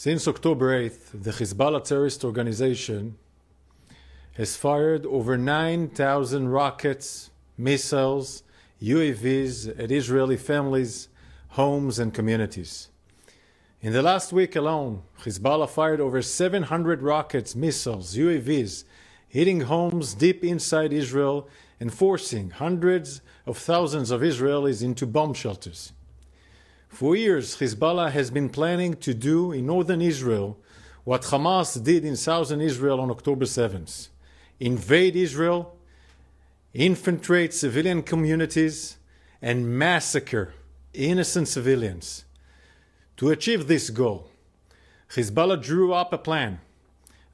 Since October 8th, the Hezbollah terrorist organization has fired over 9,000 rockets, missiles, UAVs at Israeli families, homes, and communities. In the last week alone, Hezbollah fired over 700 rockets, missiles, UAVs, hitting homes deep inside Israel and forcing hundreds of thousands of Israelis into bomb shelters. For years, Hezbollah has been planning to do in northern Israel what Hamas did in southern Israel on October 7th. Invade Israel, infiltrate civilian communities, and massacre innocent civilians. To achieve this goal, Hezbollah drew up a plan.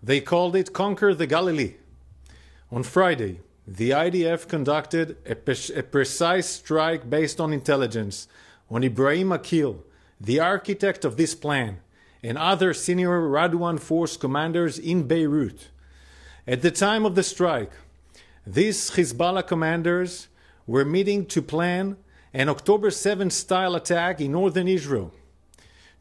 They called it Conquer the Galilee. On Friday, the IDF conducted a precise strike based on intelligence on Ibrahim Akil, the architect of this plan, and other senior Radwan force commanders in Beirut. At the time of the strike, these Hezbollah commanders were meeting to plan an October 7th style attack in northern Israel.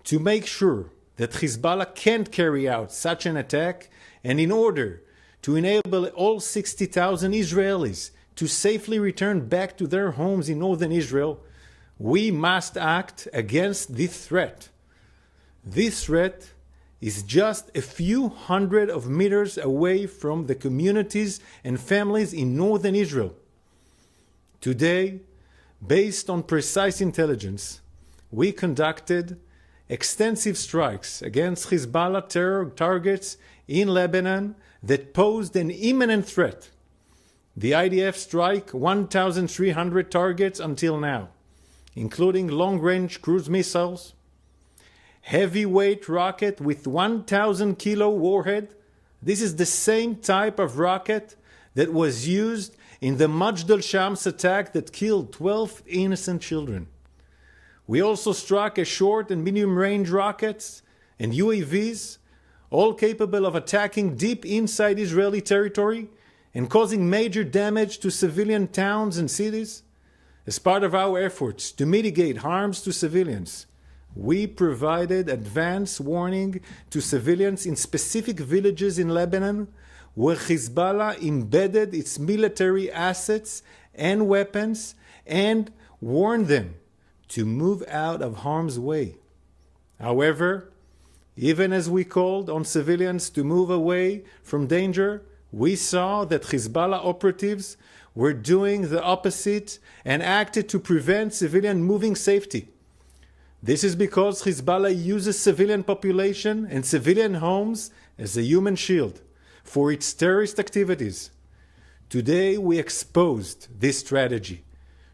To make sure that Hezbollah can't carry out such an attack, and in order to enable all 60,000 Israelis to safely return back to their homes in northern Israel, we must act against this threat. This threat is just a few hundred of meters away from the communities and families in northern Israel. Today, based on precise intelligence, we conducted extensive strikes against Hezbollah terror targets in Lebanon that posed an imminent threat. The IDF struck 1,300 targets until now, including long-range cruise missiles, heavyweight rocket with 1,000 kilo warhead. This is the same type of rocket that was used in the Majd al-Shams attack that killed 12 innocent children. We also struck a short and medium-range rockets and UAVs, all capable of attacking deep inside Israeli territory and causing major damage to civilian towns and cities. As part of our efforts to mitigate harms to civilians, we provided advance warning to civilians in specific villages in Lebanon where Hezbollah embedded its military assets and weapons and warned them to move out of harm's way. However, even as we called on civilians to move away from danger, we saw that Hezbollah operatives were doing the opposite and acted to prevent civilian moving safety. This is because Hezbollah uses civilian population and civilian homes as a human shield for its terrorist activities. Today we exposed this strategy,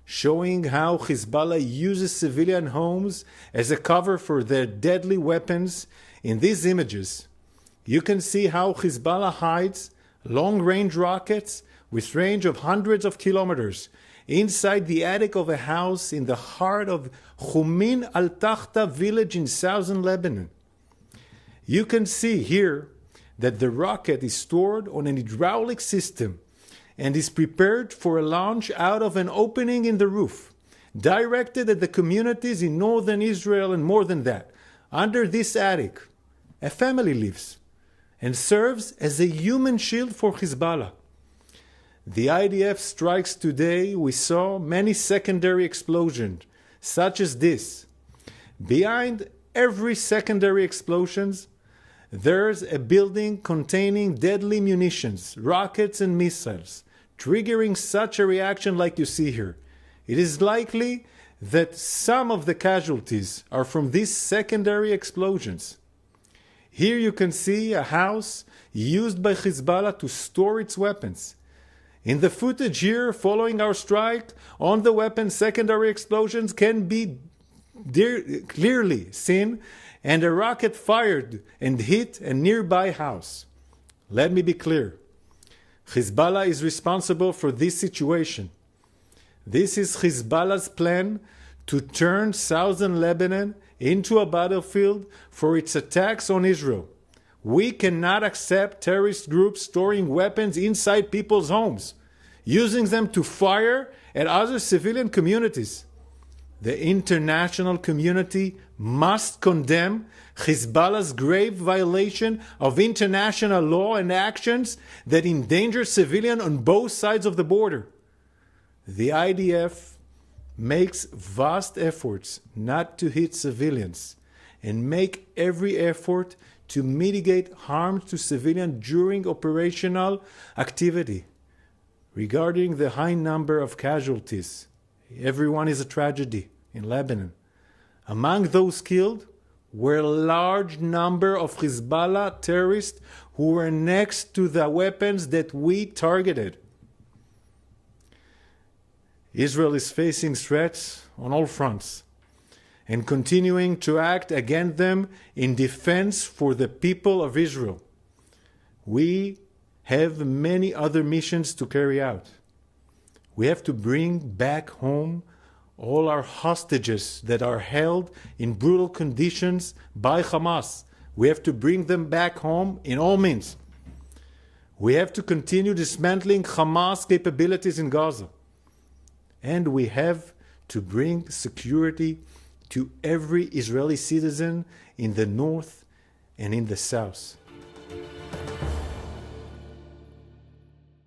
showing how Hezbollah uses civilian homes as a cover for their deadly weapons. In these images, you can see how Hezbollah hides long-range rockets with range of hundreds of kilometers inside the attic of a house in the heart of Khumin al-Takhta village in southern Lebanon. You can see here that the rocket is stored on an hydraulic system and is prepared for a launch out of an opening in the roof, directed at the communities in northern Israel. And more than that, under this attic, a family lives and serves as a human shield for Hezbollah. The IDF strikes today, we saw many secondary explosions, such as this. Behind every secondary explosion, there's a building containing deadly munitions, rockets and missiles, triggering such a reaction like you see here. It is likely that some of the casualties are from these secondary explosions. Here you can see a house used by Hezbollah to store its weapons. In the footage here following our strike on the weapon, secondary explosions can be clearly seen, and a rocket fired and hit a nearby house. Let me be clear. Hezbollah is responsible for this situation. This is Hezbollah's plan to turn southern Lebanon into a battlefield for its attacks on Israel. We cannot accept terrorist groups storing weapons inside people's homes, using them to fire at other civilian communities. The international community must condemn Hezbollah's grave violation of international law and actions that endanger civilians on both sides of the border. The IDF makes vast efforts not to hit civilians and make every effort to mitigate harm to civilians during operational activity. Regarding the high number of casualties, everyone is a tragedy in Lebanon. Among those killed were a large number of Hezbollah terrorists who were next to the weapons that we targeted. Israel is facing threats on all fronts and continuing to act against them in defense for the people of Israel. We have many other missions to carry out. We have to bring back home all our hostages that are held in brutal conditions by Hamas. We have to bring them back home in all means. We have to continue dismantling Hamas capabilities in Gaza. And we have to bring security to every Israeli citizen in the north and in the south.